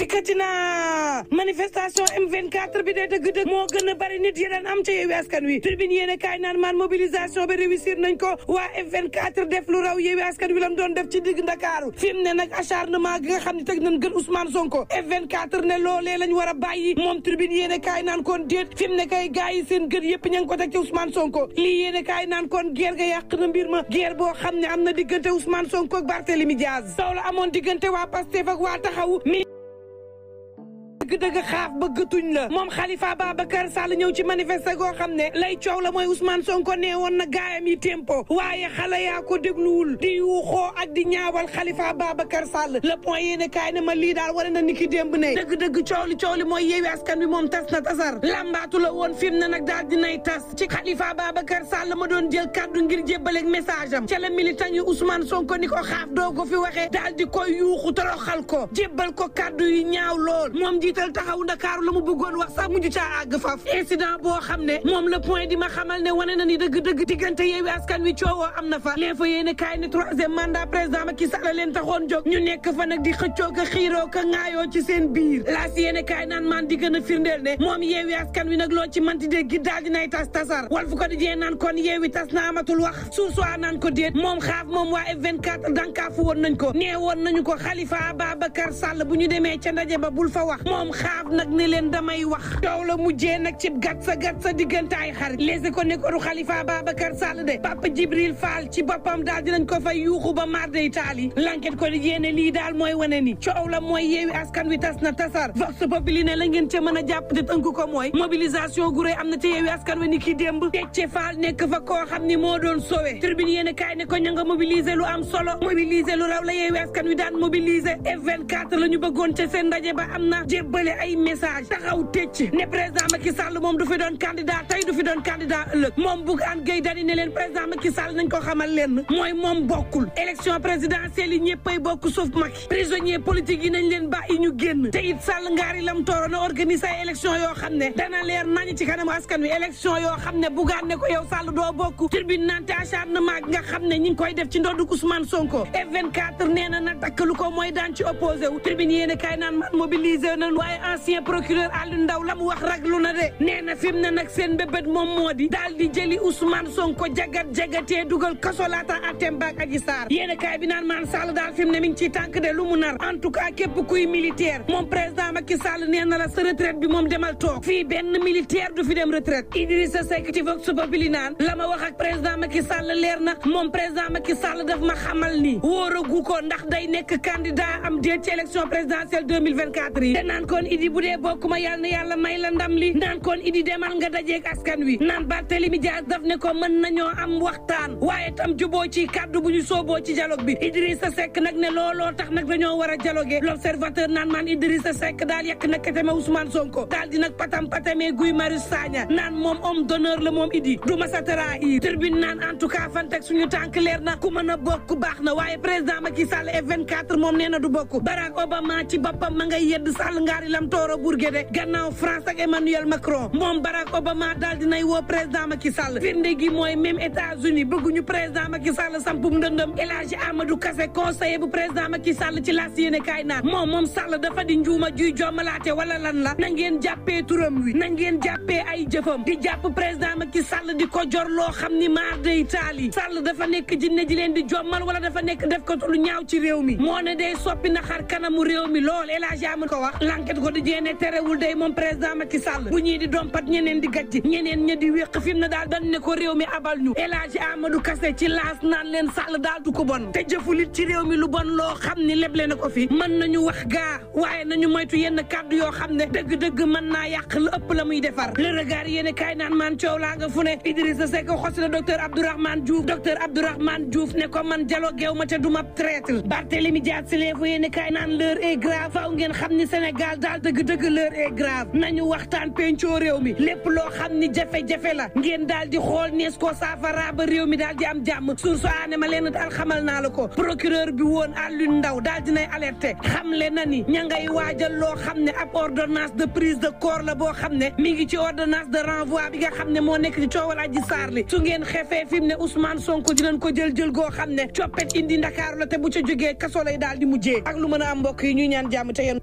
dikkati na manifestation M24 bi de dëgg-dëgg moo gën a bari nit yi daan am ca Yewwi Askan Wi tribune yéene kaay naan maan mobilisation bi réussir nañ ko waa M24 def lu raw Yewwi Askan Wi lam doon def ci digg Ndakaaru fi mu ne nag acharnement gi nga xam ne teg nañ gën Ousmane Sonko F24 ne loolee lañ war a bàyyi moom tribune yéene kaay naan kon déet fi mu ne kay gars yi seen gën yëpp ña ngi ko teg ci Ousmane Sonko lii yéene kaay naan kon guerre ga yàq na mbir ma guerre boo xam ne am na diggante Ousmane Sonko ak Barthélémy Diaz taw la amoon diggante waa Pastef ak waa Taxawu dëgg xaaf bëggatuñ la moom Khalifa Babacar Sall ñëw ci manifester goo xam ne lay coow la mooy Ousmane Sonko nee woon na gaayam yi tempo waaye xale yaa ko dégluwul di yuuxoo ak di ñaawal Khalifa Babacar Sall le point yéene kaay ne ma lii daal war na niki démb ne dëgg coow li mooy Yewwi Askan Wi moom tas na tasar lambaatu la woon fi mu ne nag daal dinay tas ci Khalifa Babacar Sall ma doon jël kaddu ngir jébbaleeg message am ca la militant yu Ousmane Sonko ni ko xaaf doo ko fi waxee daal di koy yuuxu toroxal ko jébbal ko kaddu yu ñaaw lool moom Taxawu Ndakaaru la mu bëggoon wax sax mujj caa àgg faf incident boo xam ne moom le point di ma xamal ne wane na ni dëgg diggante Yewwi Askan Wi coowoo am na fa leen fa yéene kaay ne troisième mandat président Macky Sall leen taxoon jóg ñu nekk fa nag di xëccoo ka xiiroo ka ŋaayoo ci seen biir laas yéene kaay naan maan di gën a firndeel ne moom Yewwi Askan Wi nag loo ci manti dégg daal dinay tasar Walf Quotidien naan kon Yewwi tas na amatul wax sursoi naan ko déet moom xaaf moom waa F24 dankaafu woon nañ ko nee woon nañu ko Khalifa Babacar Sall bu ñu demee ca ndaje ba bul fa wax moom xaaf nag ne leen damay wax coow la mujjee nag ci gat sa diggante ay xarit léegi ko nekkoonu Khalifa Babacar Sall de Papa Djibril Fall ci boppam daal dinañ ko fay yuuxu ba mar de Italie l'enquête ko di yéene lii daal mooy wane ni coow la mooy Yewwi Askan Wi tas na tasar vox populi ne la ngeen ca mën a jàpp te tënk ko mooy mobilisation gu rëy am na ci Yewwi Askan Wi ni ki démb Déthié Fall nekk fa koo xam ni moo doon sowe tribune yéene kaay ne ko ña nga mobiliser lu am solo mobiliser lu raw la Yewwi Askan Wi daan mobiliser F24 la ñu bëggoon ca seen ndaje ba am na jébbale ay message taxaw tëcc ne président Macky Sall moom du fi doon candidat tey du fi doon candidat ëllëg moom Bougane Gueye Dany ne leen président Macky Sall nañ ko xamal leen mooy moom bokkul élection présidentielle yi ñëppay bokk sauf Macky prisonnier politique yi nañ leen bàyyi ñu génn te it Sall ngaari lam tooro na organiser ay élection yoo xam ne dana leer nañ ci kanamu askan wi élection yoo xam ne Bougane ne ko yow Sall doo bokk tribune nante acharnement nga xam ne ñi ngi koy def ci ndoddu Ousmane Sonko F24 nee na nag takkalu ko mooy daan ci opposé wu tribune yéene kaay naan man mobiliser nañ waaye ancien procureur Aliou Ndao la mu wax raglu na de nee na fi mu ne nag seen bébét moom moo di daal di jëli Ousmane Sonko jagatee dugal kaso laata atem baak Adji Sarr yéen kaay bi naan maan Sall daal fi mu ne mi ngi ciy tànk de lu mu nar en tout cas képp kuy militaire moom président Macky Sall nee na la sa retraite bi moom demal toog fii benn militaire du fi dem retraite Idrissa Seck ci Vox Populi naan la ma wax ak président Macky Sall leer na moom président Macky Sall daf ma xamal ni wóoragu ko ndax day nekk candidat am déet ci élection présidentielle 2024 yi te naan kon Idi bu dee bokk ma yàlla na yàlla may la ndam li naan kon Idi demal nga dajeeg askan wi naan Barthélémy Dias daf ne ko mën nañoo am waxtaan waaye tam juboo ci kaddu bu ñu sooboo ci dialogue bi Idrissa Seck nag ne looloo tax nag dañoo war a dialoguer l'observateur naan man Idrissa Seck daal yekk na keteme Ousmane Sonko daal di nag patamee Guy Marius Sagna naan moom homme d'honneur la moom Idi du ma sa trahir tribune naan en tout cas fan teg suñu tànk leer na ku mën a bokk baax na waaye président Macky Sall F24 moom nee na du bokk Barack Obama ci boppam ma ngay yedd Sall ngaari lam tooro burge de gannaaw France ak Emmanuel Macron moom Barack Obama daal dinay woo président Macky Sall firnde gi mooy même États-Unis bëgguñu président Macky Sall sampum ndëndëm El Hadji Amadou Kassé conseiller bu président Macky Sall ci laas yéene kaay naan moom Sall dafa di njuuma juy jommalaate wala lan la na ngeen jàppee turam wi na ngeen jàppee ay jëfam di jàpp président Macky Sall di ko jor loo xam ni maar de Italie Sall dafa nekk jinne ji leen di jommal wala dafa nekk def ko lu ñaaw ci réew mi moo ne day soppi na xar kanamu réew mi lool El Hadji Amadou ko wax l'enquête ko di jéene terewul day moom président Macky Sall bu ñii di dompat ñeneen di gàcci ñeneen ña di wéq fi mu ne daal dañ ne ko réew mi abal ñu El Hadji Amadou Kassé ci laas naan leen Sall daal du ko bon te jëfulit ci réew mi lu bon loo xam ni leble na ko fi mën nañu wax gaa waaye nañu moytu yenn kàddu yoo xam ne dëgg-dëgg mën naa yàq lu ëpp la muy defar le regard yéene kaay naan maan coow laa nga fu ne Idrissa Seck xosi na docteur Abdourahmane Diouf ne ko man dialoguew ma te du ma traître Barthélémy Dias si leen fu yéene kaay naan l'heure est grave faaw ngeen xam ni Sénégal daal dëgg-dëgg l'heure est grave nañu waxtaan pencoo réew mi lépp loo xam ni jafe-jafe la ngeen daal di xool nees ko saafara ba réew mi daal di am jàmm source aane ma leen daal xamal naa la ko procureur bi woon Aliou Ndao daal dinay alerté xamle na ni ña ngay waajal loo xam ne ab ordonnance de prise de corps la boo xam ne mi ngi ci ordonnance de renvoi bi nga xam ne moo nekk ci coowal Adji Sarr li su ngeen xefee fi mu ne Ousmane Sonko dinañ ko jël goo xam ne coppet indi Ndakaaru la te bu ca jógee kaso lay daal di mujjee ak lu mën a am mbokk yi ñuy ñaan jàmm te yéen